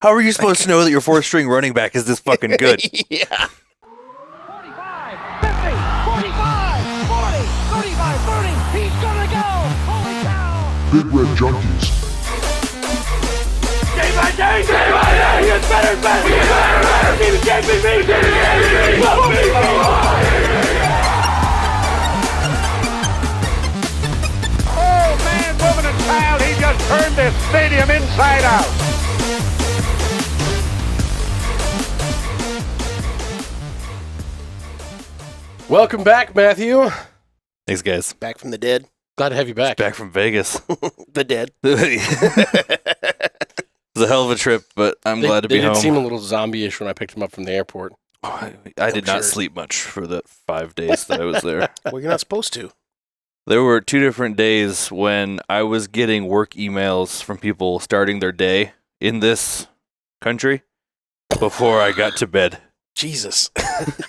How are you supposed to know that your fourth-string running back is this fucking good? Yeah. 45, 50, 45, 40, 35, 30. He's gonna go. Holy cow. Big Red Junkies. Day by day, he gets better and better. He gets better and better. Team is champion, Oh, man, woman, and child, he just turned this stadium inside out. Welcome back, Matthew. Thanks, guys. Back from the dead. Glad to have you back. Back from Vegas. The dead. It was a hell of a trip, but I'm glad to be home. They did seem a little zombie-ish when I picked him up from the airport. I did not sleep much for the 5 days that I was there. Well, you're not supposed to. There were 2 different days when I was getting work emails from people starting their day in this country before I got to bed. Jesus.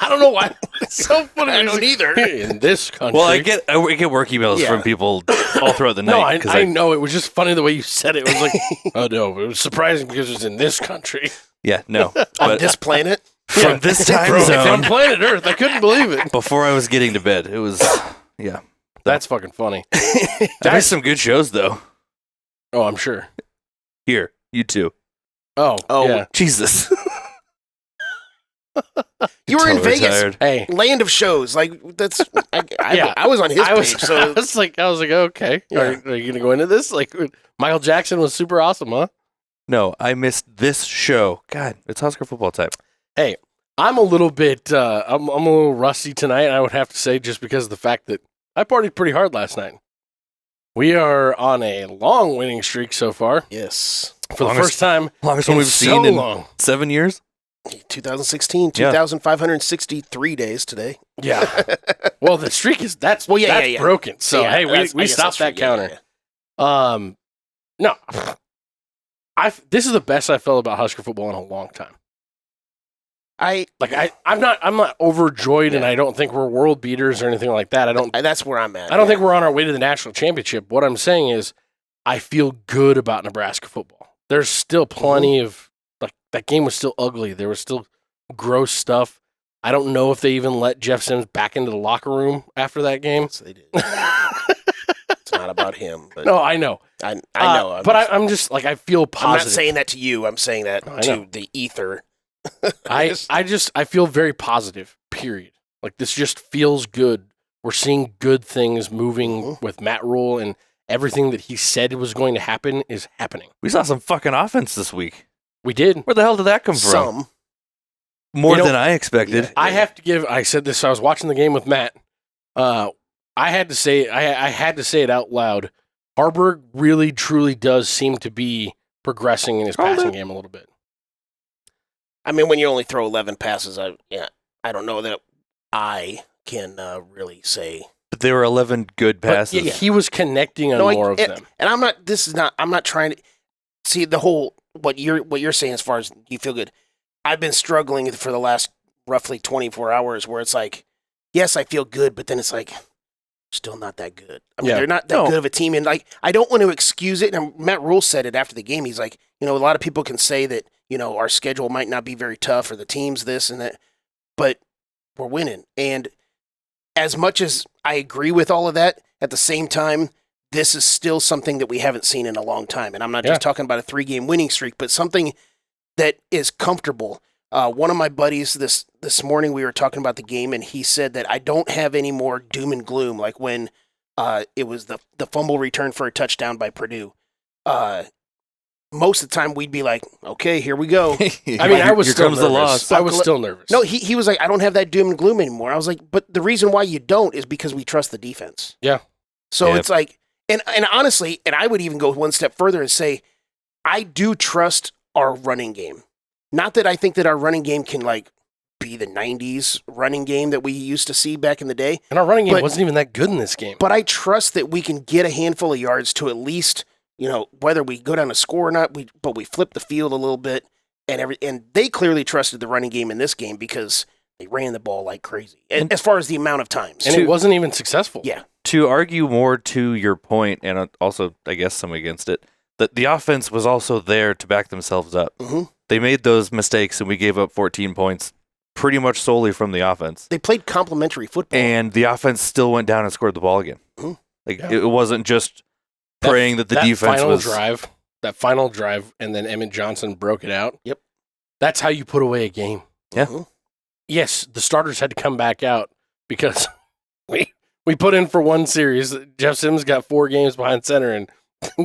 I don't know why. It's so funny. I don't either. In this country. Well, I get work emails from people all throughout the night. No, I know. It was just funny the way you said it. It was like, oh, no. It was surprising because it's in this country. Yeah, no. On But this planet? from this time From zone, planet Earth. I couldn't believe it. before I was getting to bed, it was, yeah. That's fucking funny. I missed some good shows, though. Oh, I'm sure. Here, you too. Oh, yeah. Jesus. You were in Totally Vegas. tired. Hey. Land of shows. Like, that's. Yeah. I was on his I was, page, so. I was like, okay. Yeah. Are you going to go into this? Like, Michael Jackson was super awesome, huh? No, I missed this show. God, it's Husker football time. Hey, I'm a little bit, I'm a little rusty tonight, I would have to say, just because of the fact that I partied pretty hard last night. We are on a long winning streak so far. Yes. For the first time Longest in one we've so seen in long. 7 years. 2016, Yeah. 2,563 days today. Yeah. Well, the streak is, that's yeah. broken. So, Yeah, hey, I we guess stopped that that's true. counter. Yeah. No. This is the best I felt about Husker football in a long time. I'm not overjoyed, and I don't think we're world beaters or anything like that. That's where I'm at. I don't think we're on our way to the national championship. What I'm saying is, I feel good about Nebraska football. There's still plenty of that game was still ugly. There was still gross stuff. I don't know if they even let Jeff Sims back into the locker room after that game. Yes, they did. It's not about him. But No, I know. I know. I'm just like I feel I'm positive. not saying that to you. I'm saying that I to know. the ether. I feel very positive. Period. Like this just feels good. We're seeing good things moving with Matt Rhule, and everything that he said was going to happen is happening. We saw some fucking offense this week. We did. Where the hell did that come from? Some. More You know, than I expected. Yeah. I have to give. I said this. I was watching the game with Matt. I had to say. I had to say it out loud. Haarburg really, truly does seem to be progressing in his passing game a little bit. I mean, when you only throw 11 passes, I don't know that I can really say. But there were 11 good But passes. he was connecting on more of them. And I'm not trying to see the whole what you're saying as far as you feel good. I've been struggling for the last roughly 24 hours where it's like, yes, I feel good, but then it's like, still not that good. I mean, they're not that good of a team. And like, I don't want to excuse it. And Matt Rhule said it after the game. He's like, a lot of people can say that, our schedule might not be very tough or the team's this and that, but we're winning. And as much as I agree with all of that, at the same time, this is still something that we haven't seen in a long time. And I'm not just talking about a 3-game winning streak, but something that is comfortable. One of my buddies this morning, we were talking about the game, and he said that I don't have any more doom and gloom, like when it was the fumble return for a touchdown by Purdue. Most of the time, we'd be like, okay, here we go. I was still nervous. the loss. I was still nervous. No, he was like, I don't have that doom and gloom anymore. I was like, but the reason why you don't is because we trust the defense. Yeah. So it's like, and honestly, and I would even go one step further and say, I do trust our running game. Not that I think that our running game can be the 90s running game that we used to see back in the day. And our running game wasn't even that good in this game. But I trust that we can get a handful of yards to at least, whether we go down a score or not, but we flip the field a little bit and they clearly trusted the running game in this game because they ran the ball like crazy. And as far as the amount of times. And it wasn't even successful. Yeah. To argue more to your point, and also, I guess, some against it, that the offense was also there to back themselves up. Mm-hmm. They made those mistakes, and we gave up 14 points pretty much solely from the offense. They played complementary football. And the offense still went down and scored the ball again. Mhm. Like it wasn't just praying that the defense final was that final drive, and then Emmett Johnson broke it out. Yep. That's how you put away a game. Yeah. Mhm. Yes, the starters had to come back out because we put in for one series. Jeff Sims got 4 games behind center and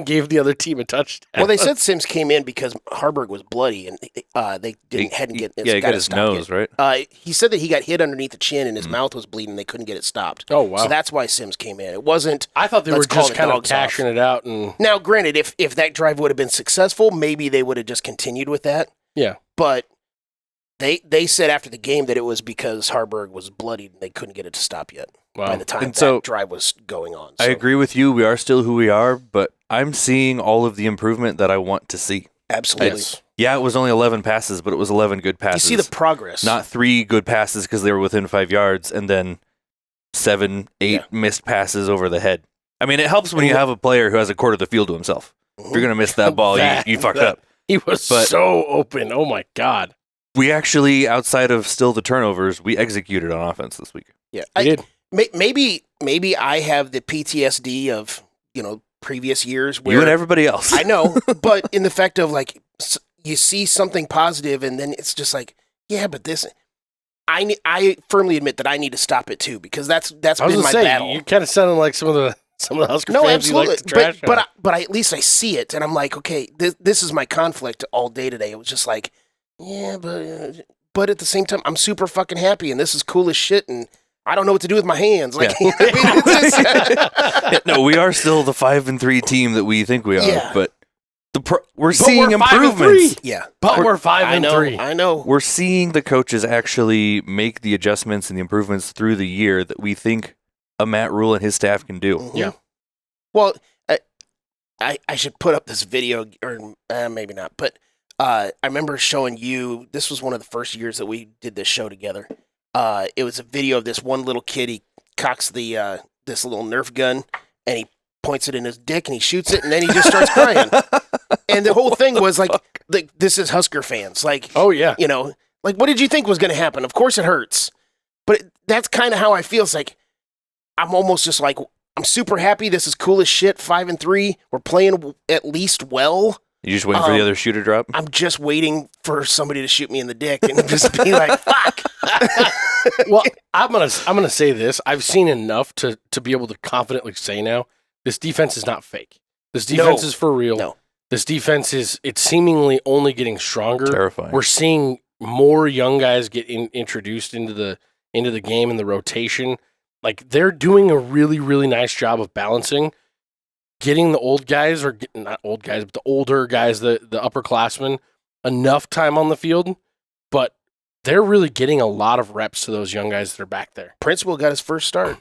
gave the other team a touchdown. Well, they said Sims came in because Haarburg was bloody and they hadn't get he got his nose, right? He said that he got hit underneath the chin and his mouth was bleeding. They couldn't get it stopped. Oh, wow. So that's why Sims came in. It wasn't. I thought they were let's call just the kind of dogs cashing off. it out. And Now, granted, if that drive would have been successful, maybe they would have just continued with that. Yeah. But they said after the game that it was because Haarburg was bloodied and they couldn't get it to stop yet by the time And that so, drive was going on. I So, agree with you. We are still who we are, but I'm seeing all of the improvement that I want to see. Absolutely. Yes. Yeah, it was only 11 passes, but it was 11 good You passes. see the progress. Not 3 good passes because they were within 5 yards, and then 7, 8 missed passes over the head. I mean, it helps when you have a player who has a quarter of the field to himself. If you're going to miss that ball, you fucked up. He was But- so open. Oh, my God. We actually, outside of still the turnovers, we executed on offense this week. Yeah. He did. Maybe I have the PTSD of, previous years where You and everybody else. I know, but in the fact of like you see something positive and then it's just like, yeah, but this I firmly admit that I need to stop it too because that's I was been going my to say, battle. you kind of sounded like some of the Husker No, fans you absolutely. like to trash on. But at least I see it and I'm like, okay, this is my conflict all day today. It was just like, yeah, but at the same time, I'm super fucking happy and this is cool as shit and I don't know what to do with my hands. Like, Yeah. I mean, it's just, No, we are still the 5-3 team that we think we are, Yeah. but we're seeing we're 5-3. improvements. yeah, But we're 5 I and know, 3. I know. We're seeing the coaches actually make the adjustments and the improvements through the year that we think a Matt Rhule and his staff can do. Mhm. Yeah. Well, I should put up this video, or maybe not, but I remember showing you, this was one of the first years that we did this show together. It was a video of this one little kid. He cocks the this little Nerf gun, and he points it in his dick, and he shoots it, and then he just starts crying. And the whole thing was like this is Husker fans. Like, Oh, yeah. like, what did you think was going to happen? Of course it hurts. But that's kind of how I feel. It's like, I'm almost just like, I'm super happy. This is cool as shit. 5-3. We're playing at least well. You just waiting for the other shoe to drop? I'm just waiting for somebody to shoot me in the dick and just be like, fuck. Well, I'm gonna say this. I've seen enough to be able to confidently say now, this defense is not fake. This defense No. is for real. No. This defense it's seemingly only getting stronger. Terrifying. We're seeing more young guys get introduced into the game and the rotation. Like they're doing a really, really nice job of balancing, getting the old guys not old guys, but the older guys, the upperclassmen, enough time on the field, but they're really getting a lot of reps to those young guys that are back there. Principal got his first start.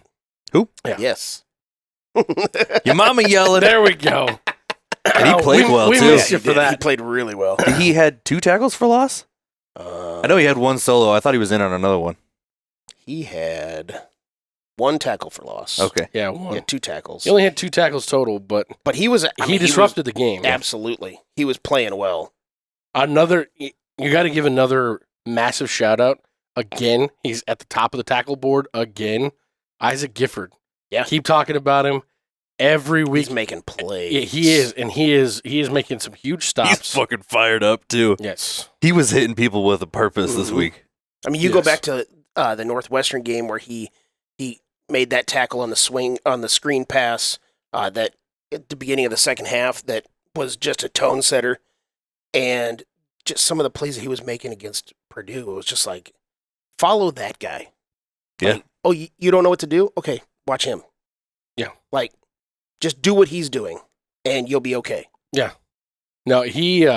Who? Yeah. Yes. Your mama yelling. There we go. And he played well, we too. missed He you for did. He that. played really well. He had 2 tackles for loss? I know he had 1 solo. I thought he was in on another one. He had 1 tackle for loss. Okay. Yeah, He one. had 2 tackles. He only had 2 tackles total, but But he was. he disrupted the game. Absolutely. He was playing well. You got to give another massive shout out. Again, he's at the top of the tackle board again. Isaac Gifford. Yeah. Keep talking about him every week. He's making plays. Yeah, he is, and he is making some huge stops. He's fucking fired up, too. Yes. He was hitting people with a purpose this Mhm. week. I mean, you Yes. go back to the Northwestern game where he made that tackle on the screen pass that at the beginning of the second half that was just a tone setter, and just some of the plays that he was making against Purdue, it was just like, follow that guy. Yeah. Like, oh, you don't know what to do? Okay, watch him. Yeah. Like, just do what he's doing, and you'll be okay. No, he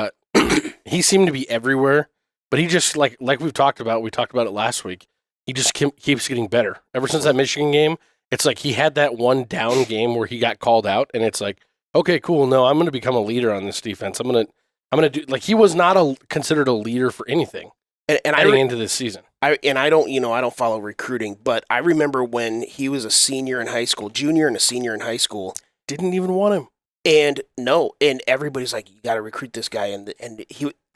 he seemed to be everywhere, but he just like we talked about it last week. He just keeps getting better. Ever since that Michigan game, it's like he had that one down game where he got called out, and it's like, okay, cool. No, I'm going to become a leader on this defense. I'm going to do like he was not considered a leader for anything And heading into this season. I don't follow recruiting, but I remember when he was a junior and a senior in high school, Didn't even want him. and everybody's like, you got to recruit this guy, and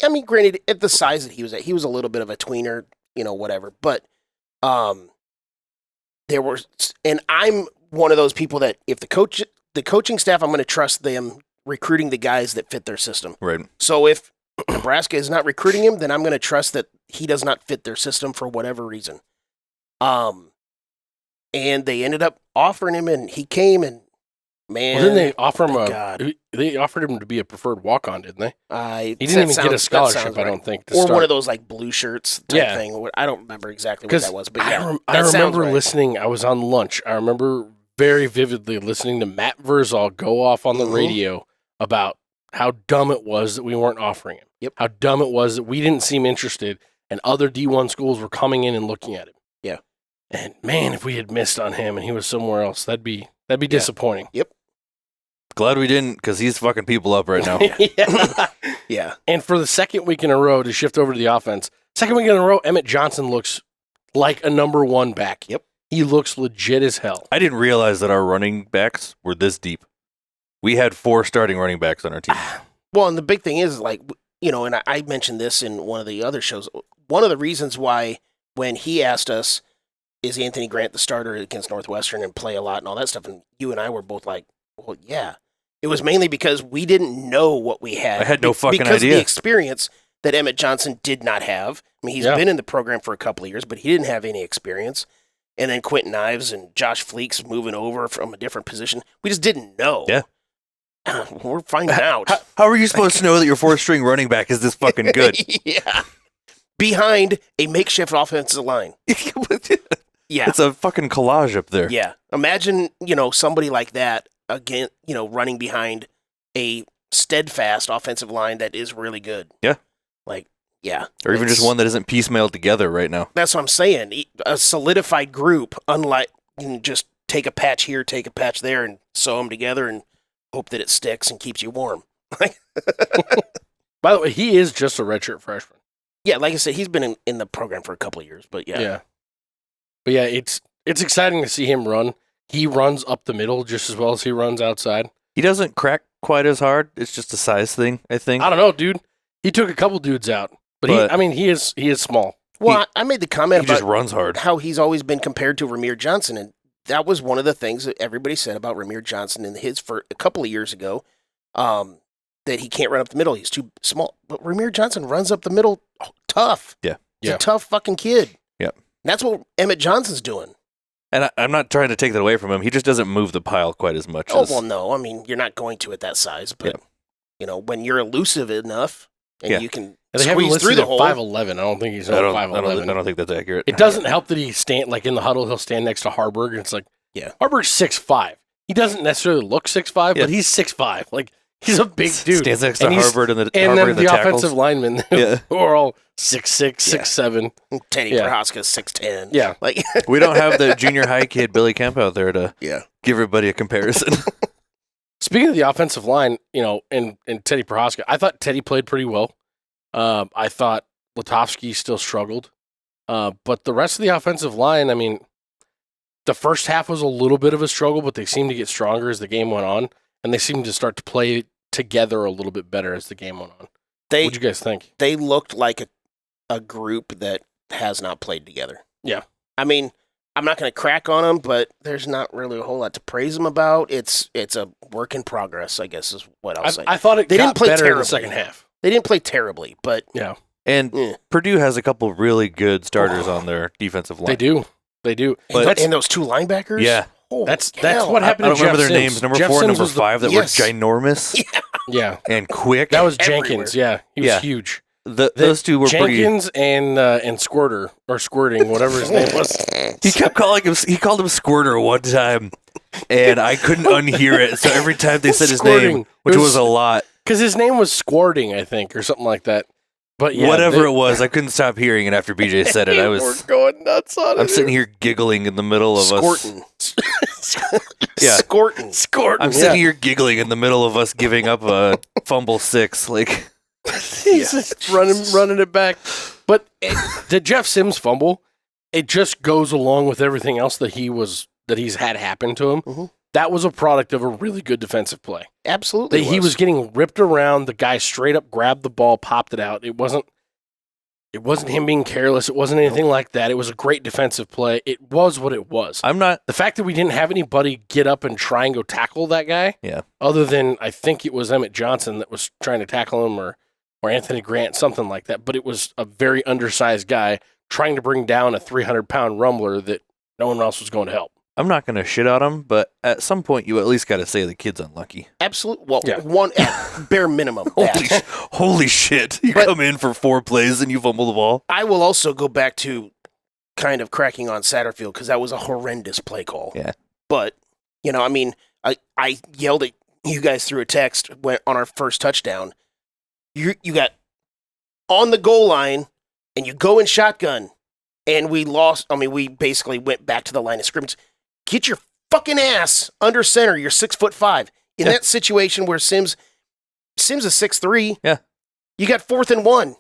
I mean, granted, at the size that he was at, he was a little bit of a tweener, whatever. But there were, and I'm one of those people that if the coaching staff, I'm going to trust them recruiting the guys that fit their system. Right. So if Nebraska is not recruiting him, then I'm going to trust that he does not fit their system for whatever reason. And they ended up offering him, and he came, and man, Well, didn't they offer him God. They offered him to be a preferred walk-on, didn't they? He He didn't even get a scholarship, I don't think. To or start. one of those like blue shirts type thing. I don't remember exactly what that was, but yeah, I remember listening. I was on lunch. I remember very vividly listening to Matt Rhule go off on the radio about how dumb it was that we weren't offering him. Yep. How dumb it was that we didn't seem interested, and other D1 schools were coming in and looking at him. Yeah. And man, if we had missed on him and he was somewhere else, that'd be disappointing. Yep. Glad we didn't, because he's fucking people up right now. Yeah. And for the second week in a row, to shift over to the offense, second week in a row, Emmett Johnson looks like a number one back. Yep. He looks legit as hell. I didn't realize that our running backs were this deep. We had 4 starting running backs on our team. Well, and the big thing is, like, and I mentioned this in one of the other shows. One of the reasons why when he asked us, is Anthony Grant the starter against Northwestern and play a lot and all that stuff, and you and I were both like, well, yeah. It was mainly because we didn't know what we had. I had no fucking because idea. Of the experience that Emmett Johnson did not have. I mean, he's been in the program for a couple of years, but he didn't have any experience. And then Quentin Ives and Josh Fleeks moving over from a different position. We just didn't know. Yeah. We're finding out. How are you supposed to know that your 4th-string running back is this fucking good? Yeah. Behind a makeshift offensive line. Yeah. It's a fucking collage up there. Yeah. Imagine, somebody like that, again, running behind a steadfast offensive line that is really good. Yeah. Like, yeah. Or even just one that isn't piecemealed together right now. That's what I'm saying. A solidified group, unlike you can just take a patch here, take a patch there, and sew them together and hope that it sticks and keeps you warm. By the way, he is just a redshirt freshman. Yeah, like I said, he's been in the program for a couple of years, but yeah. But yeah, it's exciting to see him run. He runs up the middle just as well as he runs outside. He doesn't crack quite as hard. It's just a size thing, I think. I don't know, dude. He took a couple dudes out, but he is small. Well, I made the comment He about just runs hard. how he's always been compared to Ramir Johnson, and that was one of the things that everybody said about Ramir Johnson in his for a couple of years ago, that he can't run up the middle. He's too small. But Ramir Johnson runs up the middle tough. Yeah. He's a tough fucking kid. Yeah. That's what Emmett Johnson's doing. And I'm not trying to take that away from him. He just doesn't move the pile quite as much. Oh, well, no. I mean, you're not going to at that size, but, when you're elusive enough and you can They have him squeeze listed through the at hole. 5'11". I don't think he's I 5'11". don't think that's accurate. It doesn't help that he stand like in the huddle. He'll stand next to Haarburg, and it's like, Haarburg's 6'5". He doesn't necessarily look 6'5", but he's 6'5". Like he's a big dude. Stands next to Haarburg and the and then the tackles. offensive linemen who are all 6'6", 6'7". Teddy Prohaska's 6'10". Yeah. Like We don't have the junior high kid Billy Kemp out there to Yeah. give everybody a comparison. Speaking of the offensive line, and Teddy Prohaska, I thought Teddy played pretty well. I thought Letofsky still struggled. But the rest of the offensive line, I mean, the first half was a little bit of a struggle, but they seemed to get stronger as the game went on, and they seemed to start to play together a little bit better as the game went on. What'd you guys think? They looked like a group that has not played together. Yeah. I mean, I'm not going to crack on them, but there's not really a whole lot to praise them about. It's a work in progress, I guess is what I'll say. I thought they didn't play better in terribly the second half. They didn't play terribly, but Yeah. And Purdue has a couple really good starters on their defensive line. They do. And those two linebackers? Yeah. That's what happened I to don't remember Jeff their Sims. names. Number Jeff 4 and Sims number was 5 that Yes. were ginormous Yeah. and quick. That was Everywhere. Jenkins. Yeah. He was huge. Those two were Jenkins and Squirter or Squirting, whatever his name was. He kept calling him. He called him Squirter one time, and I couldn't unhear it. So every time they said his Squirting. name, which was a lot, Because his name was Squirting, I think, or something like that. But yeah, whatever it was, I couldn't stop hearing it after BJ said it. We're going nuts on it. I'm sitting here giggling in the middle of Scorton. Yeah. Scorton. I'm sitting here giggling in the middle of us giving up a fumble 6. Like He's just running it back. But the Jeff Sims fumble, it just goes along with everything else that he's had happen to him. Mhm. that was a product of a really good defensive play. Absolutely. He was getting ripped around. The guy straight up grabbed the ball, popped it out. It wasn't him being careless. It wasn't anything like that. It was a great defensive play. It was what it was. The fact that we didn't have anybody get up and try and go tackle that guy, other than I think it was Emmett Johnson that was trying to tackle him or Anthony Grant, something like that. But it was a very undersized guy trying to bring down a 300-pound rumbler that no one else was going to help. I'm not going to shit on him, but at some point you at least got to say the kid's unlucky. Absolutely. Well, one at bare minimum. Holy shit. You come in for 4 plays and you fumble the ball. I will also go back to kind of cracking on Satterfield because that was a horrendous play call. Yeah. But, I yelled at you guys through a text on our first touchdown. You got on the goal line and you go in shotgun and we lost. we basically went back to the line of scrimmage. Get your fucking ass under center. You're 6'5". In that situation where Sims is 6'3". Yeah. You got 4th and 1.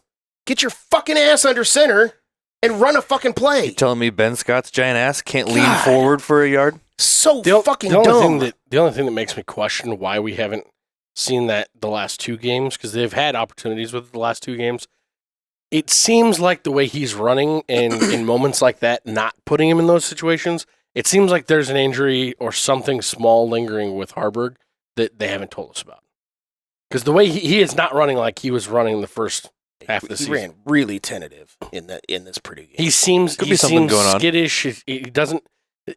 Get your fucking ass under center and run a fucking play. You telling me Ben Scott's giant ass can't lean forward for a yard? So fucking dumb. The only thing that makes me question why we haven't seen that the last 2 games, because they've had opportunities with it the last 2 games. It seems like the way he's running and in moments like that, not putting him in those situations, it seems like there's an injury or something small lingering with Haarburg that they haven't told us about. Because the way he is not running like he was running the first half of the season. He ran really tentative in this Purdue game. He seems going on. Skittish. He doesn't.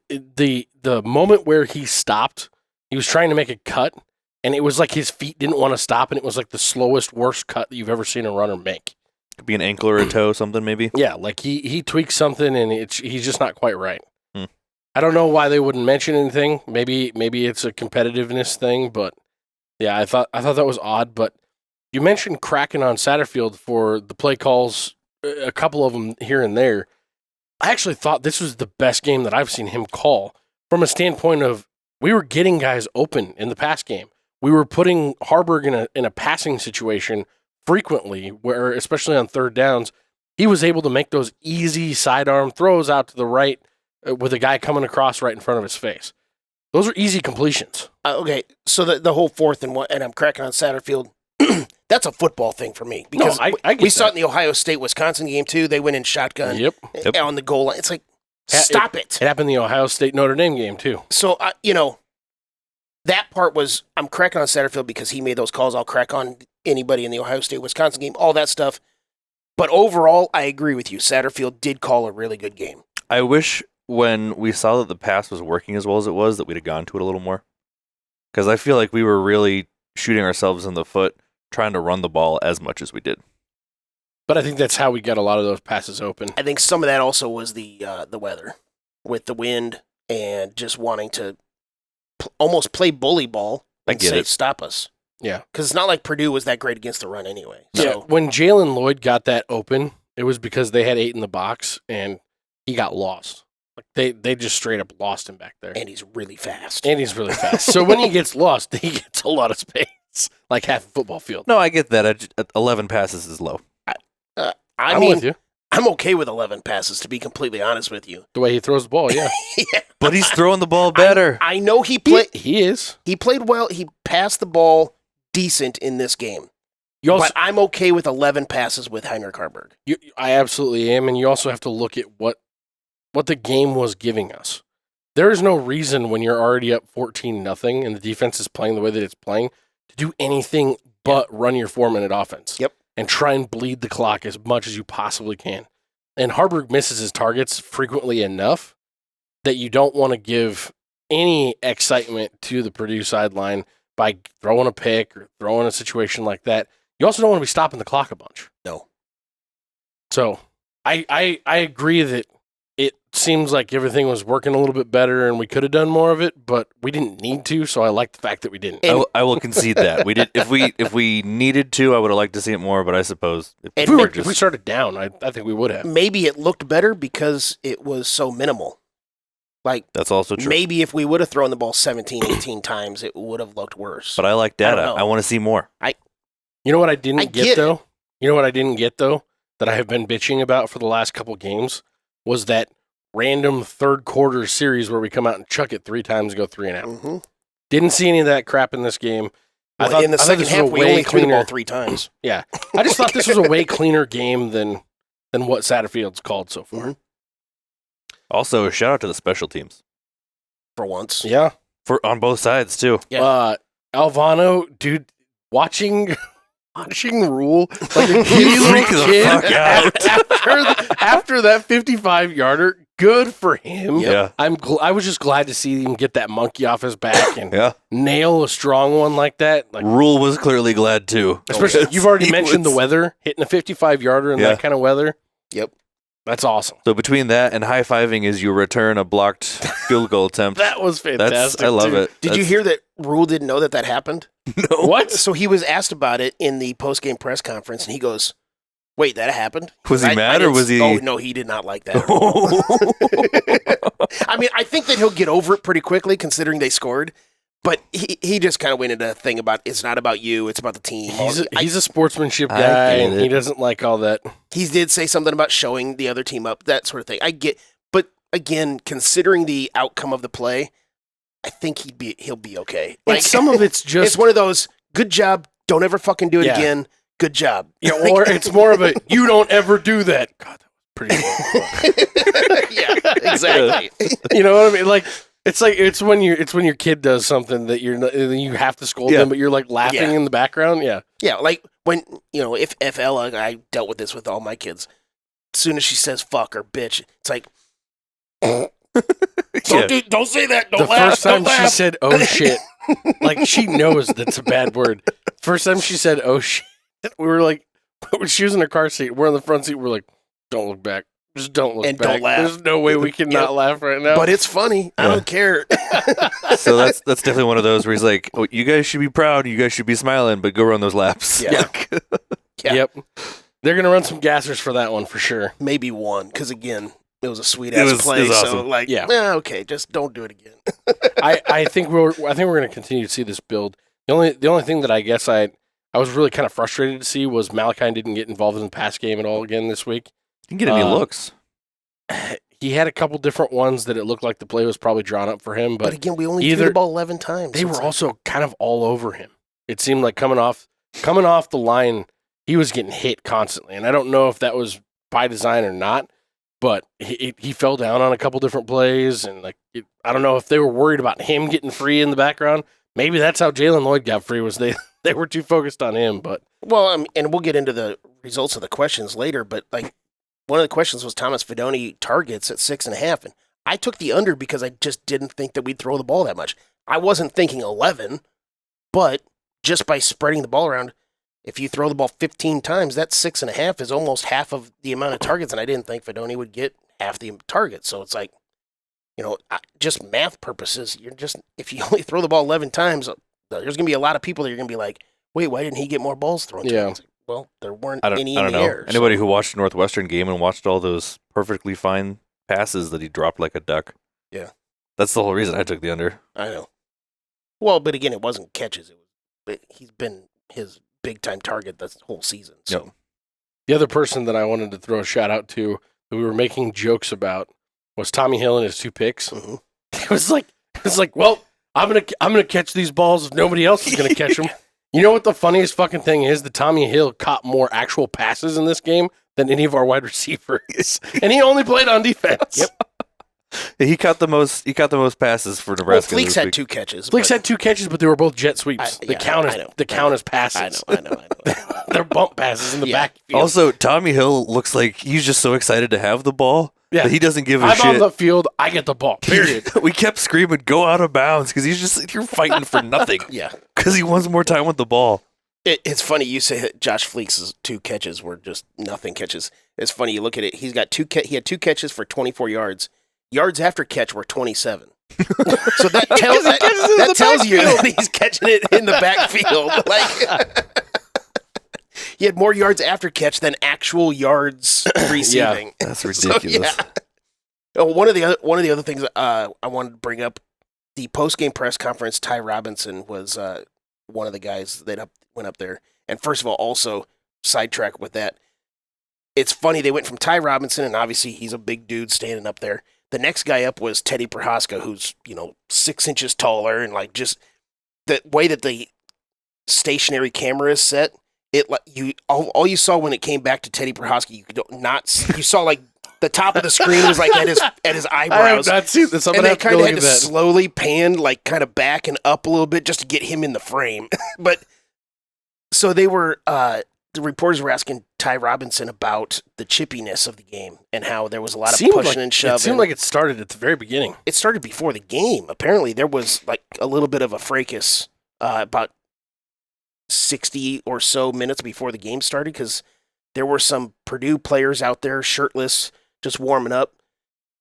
The moment where he stopped, he was trying to make a cut, and it was like his feet didn't want to stop, and it was like the slowest, worst cut that you've ever seen a runner make. Could be an ankle or a toe, something maybe. Yeah, like he tweaks something, and he's just not quite right. I don't know why they wouldn't mention anything. Maybe it's a competitiveness thing, but yeah, I thought that was odd. But you mentioned cracking on Satterfield for the play calls, a couple of them here and there. I actually thought this was the best game that I've seen him call from a standpoint of we were getting guys open in the pass game. We were putting Haarburg in a passing situation frequently, where especially on 3rd downs, he was able to make those easy sidearm throws out to the right with a guy coming across right in front of his face. Those are easy completions. Okay, so the whole 4th and 1, and I'm cracking on Satterfield. That's a football thing for me because we saw it in the Ohio State-Wisconsin game too. They went in shotgun on the goal line. It's like, stop it. It happened in the Ohio State-Notre Dame game too. So, that part was, I'm cracking on Satterfield because he made those calls. I'll crack on anybody in the Ohio State-Wisconsin game, all that stuff. But overall, I agree with you. Satterfield did call a really good game. I wish when we saw that the pass was working as well as it was, that we'd have gone to it a little more. Because I feel like we were really shooting ourselves in the foot trying to run the ball as much as we did. But I think that's how we got a lot of those passes open. I think some of that also was the weather with the wind and just wanting to almost play bully ball and say, stop us. Yeah. Because it's not like Purdue was that great against the run anyway. Yeah. So. When Jalen Lloyd got that open, it was because they had 8 in the box and he got lost. Like they just straight up lost him back there. And he's really fast. So when he gets lost, he gets a lot of space, like half a football field. No, I get that. 11 passes is low. I'm with you. I'm okay with 11 passes, to be completely honest with you. The way he throws the ball, yeah. Yeah. But he's throwing the ball better. I know he played. He is. He played well. He passed the ball decent in this game. But I'm okay with 11 passes with Heinrich Haarburg. I absolutely am, and you also have to look at what the game was giving us. There is no reason when you're already up 14-0 and the defense is playing the way that it's playing to do anything but run your 4-minute offense. Yep. And try and bleed the clock as much as you possibly can. And Haarburg misses his targets frequently enough that you don't want to give any excitement to the Purdue sideline by throwing a pick or throwing a situation like that. You also don't want to be stopping the clock a bunch. No. So I agree that it seems like everything was working a little bit better and we could have done more of it, but we didn't need to, so I like the fact that we didn't. I will concede that. We did. If we needed to, I would have liked to see it more, but I suppose if we started down, I think we would have. Maybe it looked better because it was so minimal. Like, that's also true. Maybe if we would have thrown the ball 17, 18 times, it would have looked worse. But I like data. I want to see more. You know what I didn't get, though? You know what I didn't get, though, that I have been bitching about for the last couple games was that random third quarter series where we come out and chuck it 3 times and go 3 and out. Mm-hmm. Didn't see any of that crap in this game. In the second this was half, a we way only threw the cleaner- ball 3 times. Yeah, I just thought this was a way cleaner game than what Satterfield's called so far. Mhm. Also, shout out to the special teams For once. Yeah, on both sides too. Yeah. Alvano, dude, watching Rhule like a kitty Freak little the kid fuck out. after that 55-yarder. Good for him. Yeah. I was just glad to see him get that monkey off his back and Yeah. nail a strong one like that. Like, Rule was clearly glad too. especially you've already He mentioned the was- weather, hitting a 55-yarder in Yeah. that kind of weather. Yep. That's awesome. So between that and high-fiving as you return a blocked field goal attempt, That was fantastic. I love too. it. Did you hear that Rhule didn't know that happened? No. What? So he was asked about it in the post-game press conference, and he goes, "Wait, that happened?" Was he I mad or didn't was he? Oh, no, he did not like that at all. I mean, I think that he'll get over it pretty quickly considering they scored. But he just kind of went into a thing about it's not about you, it's about the team. He's a sportsmanship I guy, get and it. he doesn't like all that. He did say something about showing the other team up, that sort of thing. I get, but again, considering the outcome of the play, I think he'll be okay. Like some of it's just it's one of those good job, don't ever fucking do it Yeah. again. Good job. or it's more of a you don't ever do that. God, that was pretty good. Yeah, exactly. You know what I mean? Like it's when your kid does something that you have to scold Yeah. them, but you're like laughing Yeah. in the background. Yeah. Yeah, like when if Ella, I dealt with this with all my kids. As soon as she says fuck or bitch, it's like Yeah. don't say that. Don't The laugh. first time don't she laugh. said "oh shit," like she knows that's a bad word. First time she said "oh shit," we were like, when she was in her car seat, we're in the front seat. We're like, don't look back. Just don't look And back. don't laugh. There's no way we can not laugh right now. But it's funny. I Yeah. don't care. So that's definitely one of those where he's like, oh, "You guys should be proud. You guys should be smiling, but go run those laps." Yeah. Yeah. Yep. They're gonna run some gassers for that one for sure. Maybe one, because again, it was a sweet It ass was play. So awesome. like, Yeah. okay, just don't do it again. I think we're gonna continue to see this build. The only thing that I guess I was really kind of frustrated to see was Malachi didn't get involved in the pass game at all again this week. Didn't get any looks. He had a couple different ones that it looked like the play was probably drawn up for him, But but again, we only either- threw the ball 11 times. they So were it's like, also kind of all over him. It seemed like coming off the line, he was getting hit constantly, and I don't know if that was by design or not. But he fell down on a couple different plays, and I don't know if they were worried about him getting free in the background. Maybe that's how Jalen Lloyd got free, was they were too focused on him. But Well, and we'll get into the results of the questions later, but like one of the questions was Thomas Fidone targets at 6.5, and I took the under because I just didn't think that we'd throw the ball that much. I wasn't thinking 11, but just by spreading the ball around, if you throw the ball 15 times, that 6.5 is almost half of the amount of targets, and I didn't think Fidone would get half the targets. So it's like, just math purposes, if you only throw the ball 11 times, there's going to be a lot of people that are going to be like, wait, why didn't he get more balls thrown to Yeah. him? It's like, well, there weren't I don't any in the know. air. so- Anybody who watched the Northwestern game and watched all those perfectly fine passes that he dropped like a duck. Yeah. That's the whole reason I took the under. I know. Well, but again, it wasn't catches. He's been his big time target this whole season. So Yep. the other person that I wanted to throw a shout out to that we were making jokes about was Tommy Hill and his 2 picks. Mhm. It was like, well, I'm gonna catch these balls if nobody else is gonna catch them. You know what the funniest fucking thing is? That Tommy Hill caught more actual passes in this game than any of our wide receivers, and he only played on defense. Yep. He caught the most passes for well, Nebraska. Fleeks this had week. 2 catches. Fleeks but had 2 catches, but they were both jet sweeps. I The count know. as passes. I know. They're bump passes in the Yeah. backfield. Also, Tommy Hill looks like he's just so excited to have the ball Yeah. that he doesn't give a I'm on shit. the field. I get the ball. Period. We kept screaming, "Go out of bounds!" because you're fighting for nothing. Yeah. Because he wants more time with the ball. It's funny you say that Josh Fleeks' 2 catches were just nothing catches. It's funny you look at it. He had 2 catches for 24 yards. Yards after catch were 27. So that tells you that he's catching it in the backfield. Like he had more yards after catch than actual yards receiving. That's So, ridiculous. yeah. Oh, one of the other things I wanted to bring up, the post-game press conference, Ty Robinson was one of the guys that went up there. And first of all, also sidetrack with that. It's funny, they went from Ty Robinson, and obviously he's a big dude standing up there. The next guy up was Teddy Prohaska, who's 6 inches taller, and like just the way that the stationary camera is set, all you saw when it came back to Teddy Prohaska, you saw like the top of the screen was like at his eyebrows. I have not seen this. I'm And gonna they have to kind go of look had at to that. slowly pan, like kind of back and up a little bit just to get him in the frame. But so they were, the reporters were asking Ty Robinson about the chippiness of the game and how there was a lot of pushing and shoving. It seemed like it started at the very beginning. It started before the game. Apparently, there was like a little bit of a fracas about 60 or so minutes before the game started because there were some Purdue players out there shirtless, just warming up,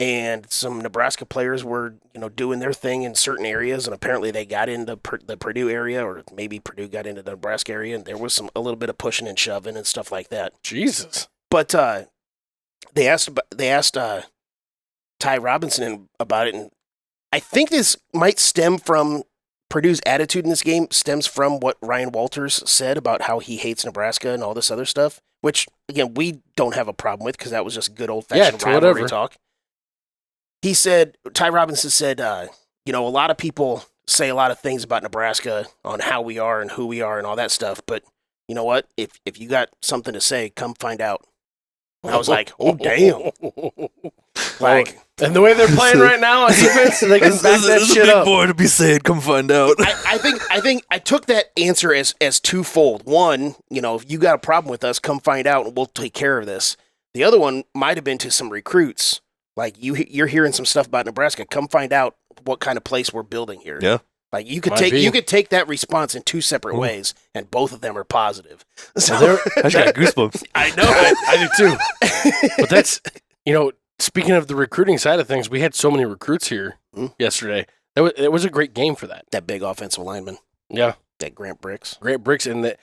and some Nebraska players were, doing their thing in certain areas, and apparently they got into the Purdue area, or maybe Purdue got into the Nebraska area, and there was a little bit of pushing and shoving and stuff like that. Jesus. But they asked Ty Robinson about it, and I think this might stem from Purdue's attitude in this game stems from what Ryan Walters said about how he hates Nebraska and all this other stuff, which, again, we don't have a problem with because that was just good old-fashioned rivalry talk. He said, Ty Robinson said, a lot of people say a lot of things about Nebraska on how we are and who we are and all that stuff, but you know what? If you got something to say, come find out. And I was like, oh, damn. Like, and the way they're playing right now on defense, they can back that There's a shit big up. boy to be saying, come find out. I think I took that answer as twofold. One, if you got a problem with us, come find out and we'll take care of this. The other one might have been to some recruits. Like, you're hearing some stuff about Nebraska. Come find out what kind of place we're building here. Yeah. Like, you could Might be. take that response in two separate ways, and both of them are positive. So, I just got goosebumps. I know. I do too. But that's, speaking of the recruiting side of things, we had so many recruits here yesterday. It was a great game for that. That big offensive lineman, Yeah, that Grant Bricks. great bricks, and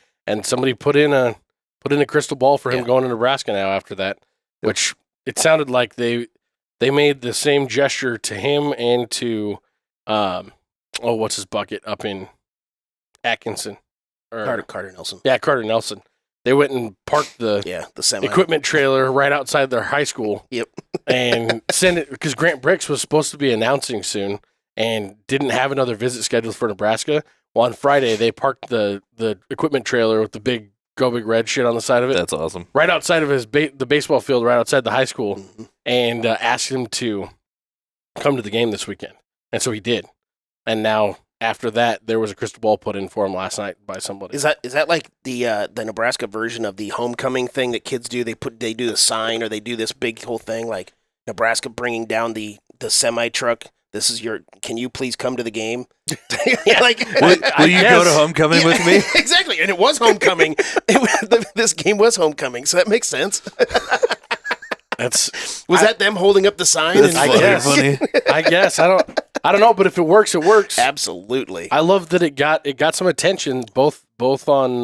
somebody put in a crystal ball for him Yeah. going to Nebraska now after that, which it sounded like they made the same gesture to him and to what's his bucket up in Atkinson or Carter Nelson. yeah, Carter Nelson. They went and parked the Yeah, the semi. equipment trailer right outside their high school. Yep. And send it because Grant Bricks was supposed to be announcing soon and didn't have another visit scheduled for Nebraska. Well, on Friday they parked the equipment trailer with the big Go Big Red shit on the side of it, That's awesome. right outside of the baseball field, right outside the high school, Mhm. and asked him to come to the game this weekend. And so he did. And now after that, there was a crystal ball put in for him last night by somebody. Is that like the Nebraska version of the homecoming thing that kids do? They do the sign, or they do this big whole thing like Nebraska bringing down the semi truck. This is can you please come to the game? Like, Will you go to homecoming with me? Exactly, and it was homecoming. This game was homecoming, so that makes sense. Was that them holding up the sign? That's I funny. guess. funny. I guess I don't know, but if it works, it works. Absolutely. I love that it got some attention both on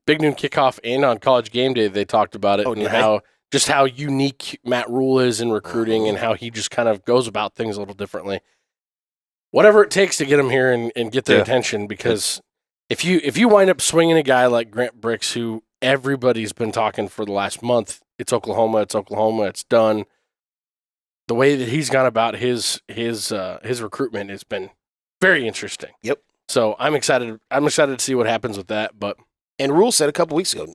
Big Noon Kickoff and on College Game Day. They talked about it Oh, and did they? how unique Matt Rhule is in recruiting and how he just kind of goes about things a little differently. Whatever it takes to get them here and get their Yeah. attention, because if you wind up swinging a guy like Grant Bricks, who everybody's been talking for the last month, it's Oklahoma, it's done. The way that he's gone about his recruitment has been very interesting. Yep. So I'm excited. I'm excited to see what happens with that. But And Rule said a couple weeks ago,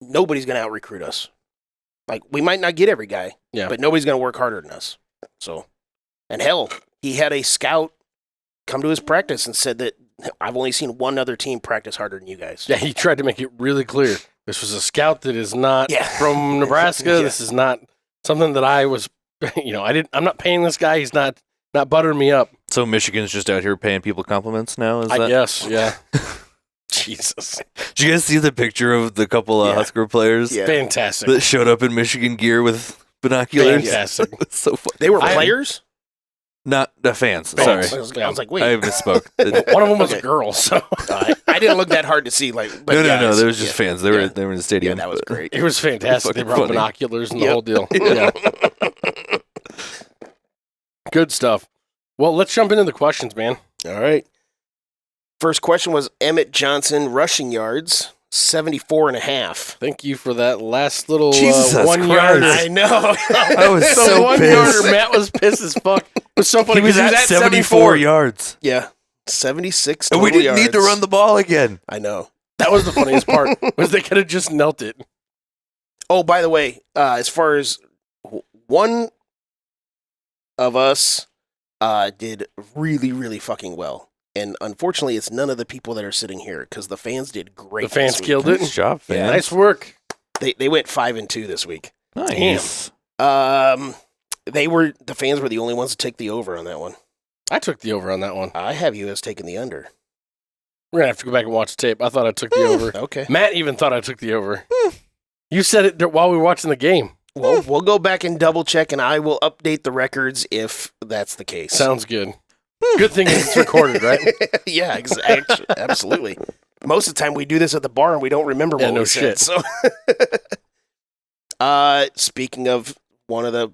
nobody's going to out-recruit us. Like, we might not get every guy, Yeah. but nobody's going to work harder than us. So, and hell, he had a scout come to his practice and said that I've only seen one other team practice harder than you guys. yeah, he tried to make it really clear. This was a scout that is not Yeah. from Nebraska. Yeah. This is not something that I was. I'm not paying this guy. He's not buttering me up. So Michigan's just out here paying people compliments now? Is I that? guess. Yeah. Jesus. Did you guys see the picture of the couple of Yeah. Husker players Yeah. Fantastic. that showed up in Michigan gear with binoculars? Fantastic. It's so funny. They were I- players? Not the fans. Fans. Sorry. I was like, wait. I misspoke. One of them was Okay. a girl, so I didn't look that hard to see. Like, but no, yeah, there was just yeah. fans. They Yeah. were in the stadium. Yeah, that was but- great. it was fantastic. They Fucking brought funny. binoculars and the Yep. whole deal. Yeah. Good stuff. Well, let's jump into the questions, man. All right. First question was Emmett Johnson rushing yards. 74.5. Thank you for that last little Jesus 1 Christ. yard. I know. I was The so 1 pissed. yarder, Matt was pissed as fuck. It was so funny. He was 'cause at 74 74 yards. Yeah. 76 And total we didn't yards. need to run the ball again. I know. That was the funniest part. Was they could have just knelt it. Oh, by the way, as far as one of us did really, really fucking well. And unfortunately, it's none of the people that are sitting here because the fans did great. The fans this week. killed it. Nice job, Yeah, fans. Nice work. They went 5-2 this week. Nice. The fans were the only ones to take the over on that one. I took the over on that one. I have you as taking the under. We're going to have to go back and watch the tape. I thought I took the over. Okay. Matt even thought I took the over. You said it while we were watching the game. Well, we'll go back and double check, and I will update the records if that's the case. Sounds good. Good thing it's recorded, right? Yeah, exactly. Absolutely. Most of the time we do this at the bar and we don't remember what Yeah, no we said. shit. So, speaking of one of the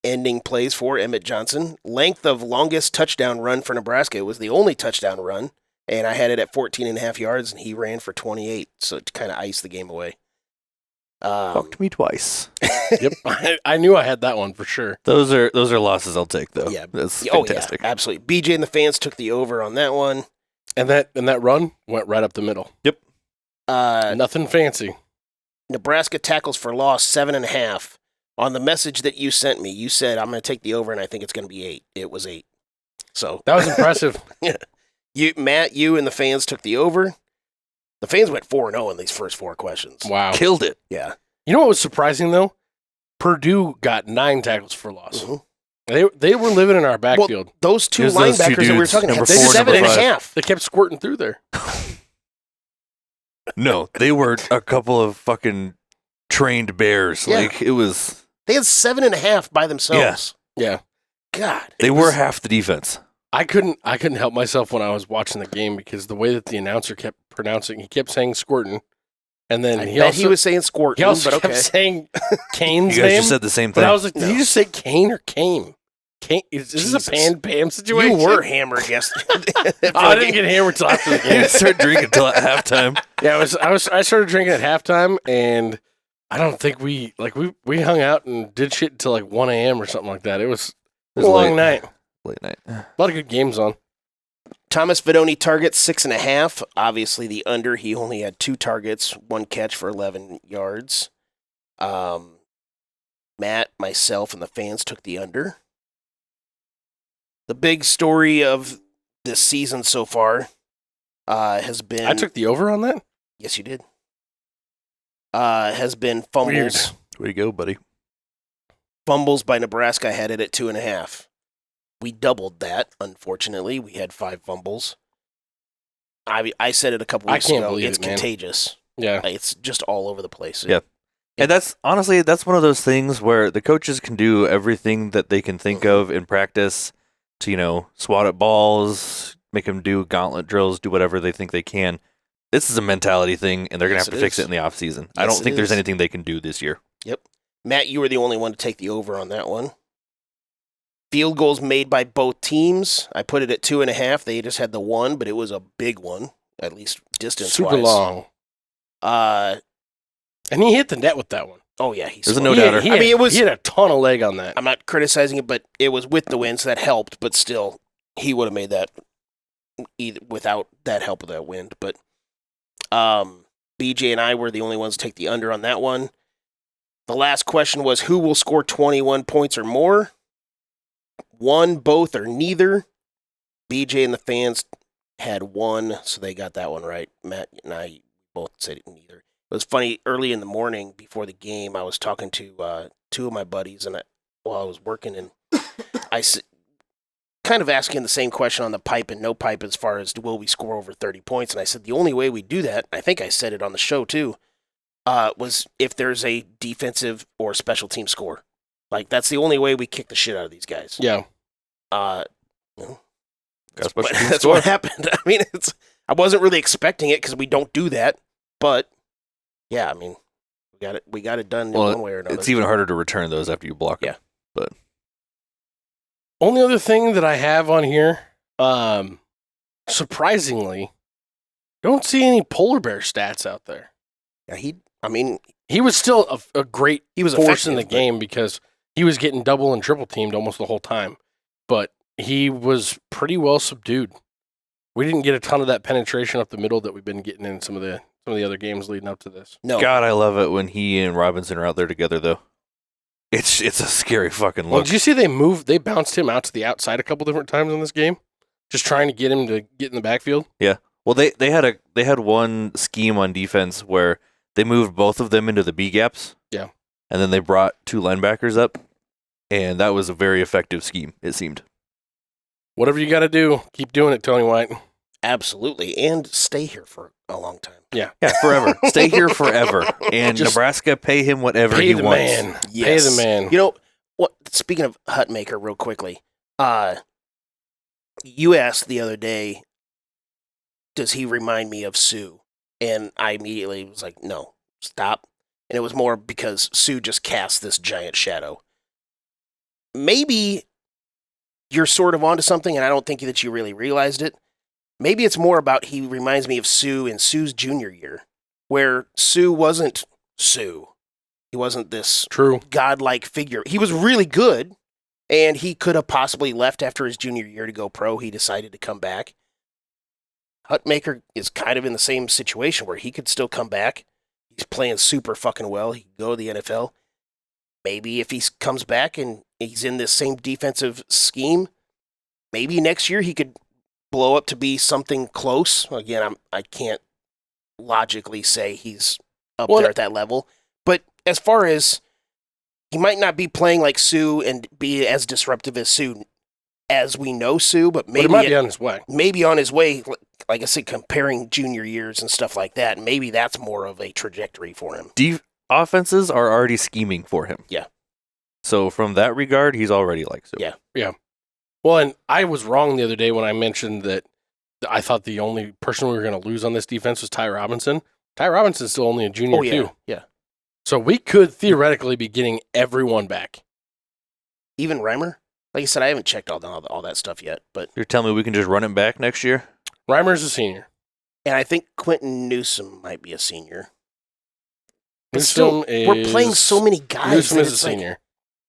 ending plays for Emmett Johnson, length of longest touchdown run for Nebraska. It was the only touchdown run, and I had it at 14.5 yards, and he ran for 28, so to kind of ice the game away. Fucked me twice. Yep. I knew I had that one for sure. Those are losses I'll take though. Yeah. That's Oh, fantastic. yeah, absolutely. BJ and the fans took the over on that one. And that run went right up the middle. Nothing fancy. Nebraska tackles for loss 7.5. On the message that you sent me, you said, I'm going to take the over, and I think it's going to be 8. It was 8. So That was impressive. Matt, you and the fans took the over. The fans went 4-0 in these first 4 questions. Wow. Killed it. Yeah. You know what was surprising though? Purdue got 9 tackles for loss. Mhm. They were living in our backfield. Those two Here's those two linebackers that we were dudes, talking number about, four, seven and number a five. half. They kept squirting through there. No, they were a couple of fucking trained bears. Yeah. Like it was. They had 7.5 by themselves. Yeah. God. They were half the defense. I couldn't help myself when I was watching the game because the way that the announcer kept pronouncing, he kept saying squirting. And then I he bet also he was saying squirt, he also but kept okay. saying Kane's You guys name. just said the same But thing. I was like, did he just say Kane or Kane? Kane is this Jesus. a Pam situation? You were hammered yesterday. I didn't get hammered till after the you game. didn't start drinking until at halftime. Yeah, I started drinking at halftime, and I don't think we hung out and did shit until like 1 a.m. or something like that. It was a long night. Late night. A lot of good games on. Thomas Vidoni targets 6.5. Obviously, the under. He only had 2 targets, 1 catch for 11 yards. Matt, myself, and the fans took the under. The big story of this season so far has been. I took the over on that. Yes, you did. Has been fumbles. Weird. Way to go, buddy. Fumbles by Nebraska. I had it at 2.5. We doubled that. Unfortunately, we had 5 fumbles. I said it a couple I weeks can't ago. believe It's it, man. contagious. Yeah. It's just all over the place. Yeah. And that's honestly, that's one of those things where the coaches can do everything that they can think of in practice to, swat at balls, make them do gauntlet drills, do whatever they think they can. This is a mentality thing, and they're going to Yes, have to it fix is. it in the offseason. I Yes, don't it think there's is. anything they can do this year. Matt, you were the only one to take the over on that one. Field goals made by both teams. I put it at 2.5. They just had the 1, but it was a big one, at least distance-wise. Super long. And he hit the net with that one. Oh, yeah. There's no doubter. He I mean, it was. He had a ton of leg on that. I'm not criticizing it, but it was with the wind, so that helped. But still, he would have made that without that help of that wind. But BJ and I were the only ones to take the under on that one. The last question was, who will score 21 points or more? 1, both, or neither. BJ and the fans had 1, so they got that one right. Matt and I both said neither. It was funny, early in the morning before the game, I was talking to 2 of my buddies and while I was working, and kind of asking the same question on the pipe and no pipe as far as will we score over 30 points. And I said the only way we do that, I think I said it on the show too, was if there's a defensive or special team score. Like, that's the only way we kick the shit out of these guys. Yeah. That's But that's what happened. I mean, I wasn't really expecting it because we don't do that. But yeah, I mean, we got it done in one way or another. It's even harder to return those after you block them. Yeah. Only other thing that I have on here, surprisingly, don't see any polar bear stats out there. He was still a great he was force in the effective, game because he was getting double and triple teamed almost the whole time. But he was pretty well subdued. We didn't get a ton of that penetration up the middle that we've been getting in some of the other games leading up to this. No. God, I love it when he and Robinson are out there together, though. It's a scary fucking Well, look. did you see they bounced him out to the outside a couple different times in this game, just trying to get him to get in the backfield? Well, they had one scheme on defense where they moved both of them into the B gaps. Yeah. And then they brought 2 linebackers up, and that was a very effective scheme, it seemed. Whatever you got to do, keep doing it, Tony White. Absolutely. And stay here for a long time. Yeah, Forever. Stay here forever. And Just Nebraska, pay him whatever pay he the wants. man. Pay Yes. the man. You know what? Speaking of Hutmaker, real quickly, you asked the other day, does he remind me of Sue? And I immediately was like, no, stop. And it was more because Sue just cast this giant shadow. Maybe you're sort of onto something, and I don't think that you really realized it. Maybe it's more about he reminds me of Sue in Sue's junior year, where Sue wasn't Sue. He wasn't this True. godlike figure. He was really good, and he could have possibly left after his junior year to go pro. He decided to come back. Hutmaker is kind of in the same situation where he could still come back. He's playing super fucking well. He can go to the NFL. Maybe if he comes back and he's in this same defensive scheme, maybe next year he could blow up to be something close. Again, I can't logically say he's up there at that level. But as far as he might not be playing like Sue and be as disruptive as Sue as we know Sue, but maybe it might be on his way. Maybe on his way, like I said, comparing junior years and stuff like that. Maybe that's more of a trajectory for him. Offenses are already scheming for him. Yeah. So from that regard, he's already like Sue. Yeah. Well, and I was wrong the other day when I mentioned that I thought the only person we were going to lose on this defense was Ty Robinson. Ty Robinson's still only a junior, too. Yeah. So we could theoretically be getting everyone back. Even Reimer? Like I said, I haven't checked all that stuff yet. But You're telling me we can just run him back next year? Reimer's a senior. and I think Quentin Newsom might be a senior. But Newsom still, we're playing so many guys. Newsom that is a it's like, senior.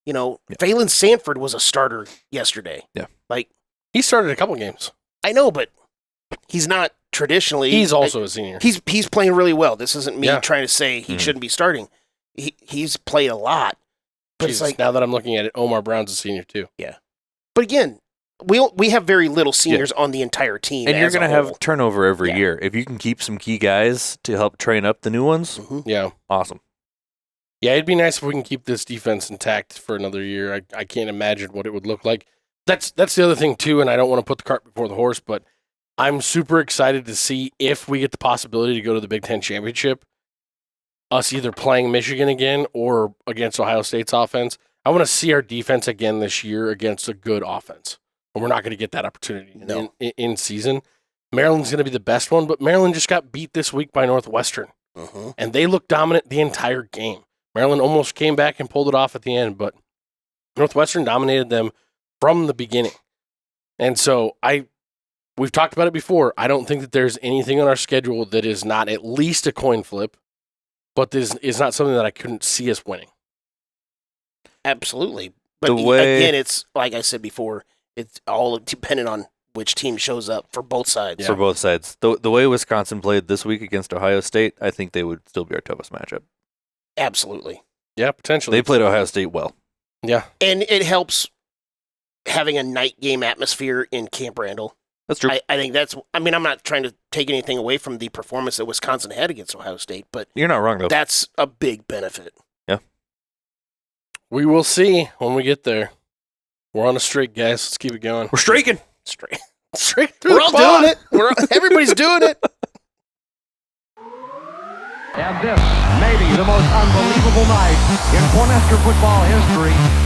you know, Phelan Sanford was a starter yesterday. Yeah. Like, He started a couple games. I know, but he's not traditionally. He's also a senior. He's playing really well. This isn't me Yeah. trying to say he shouldn't be starting. He's played a lot. But Jesus, it's like, now that I'm looking at it, Omar Brown's a senior too. but again, we have very little seniors on the entire team. And you're going to have turnover every Yeah. year. If you can keep some key guys to help train up the new ones, Yeah. awesome. Yeah, it'd be nice if we can keep this defense intact for another year. I can't imagine what it would look like. That's the other thing too, and I don't want to put the cart before the horse, but I'm super excited to see if we get the possibility to go to the Big Ten Championship, us either playing Michigan again or against Ohio State's offense. I want to see our defense again this year against a good offense. And we're not going to get that opportunity in season. Maryland's going to be the best one, but Maryland just got beat this week by Northwestern. And they looked dominant the entire game. Maryland almost came back and pulled it off at the end, but Northwestern dominated them from the beginning. And so we've talked about it before. I don't think that there's anything on our schedule that is not at least a coin flip, but this is not something that I couldn't see us winning. Absolutely. But again, it's like I said before, it's all dependent on which team shows up for both sides. For both sides. The way Wisconsin played this week against Ohio State, I think they would still be our toughest matchup. Absolutely. Yeah, potentially. They played Ohio State well. Yeah. And it helps having a night game atmosphere in Camp Randall. That's true. I think I'm not trying to take anything away from the performance that Wisconsin had against Ohio State, but You're not wrong, though. that's a big benefit. We will see when we get there. We're on a streak, guys. Let's keep it going. We're streaking. Straight. Straight through We're the all pod. doing it. Everybody's doing it. And this may be the most unbelievable night in Cornhusker football history.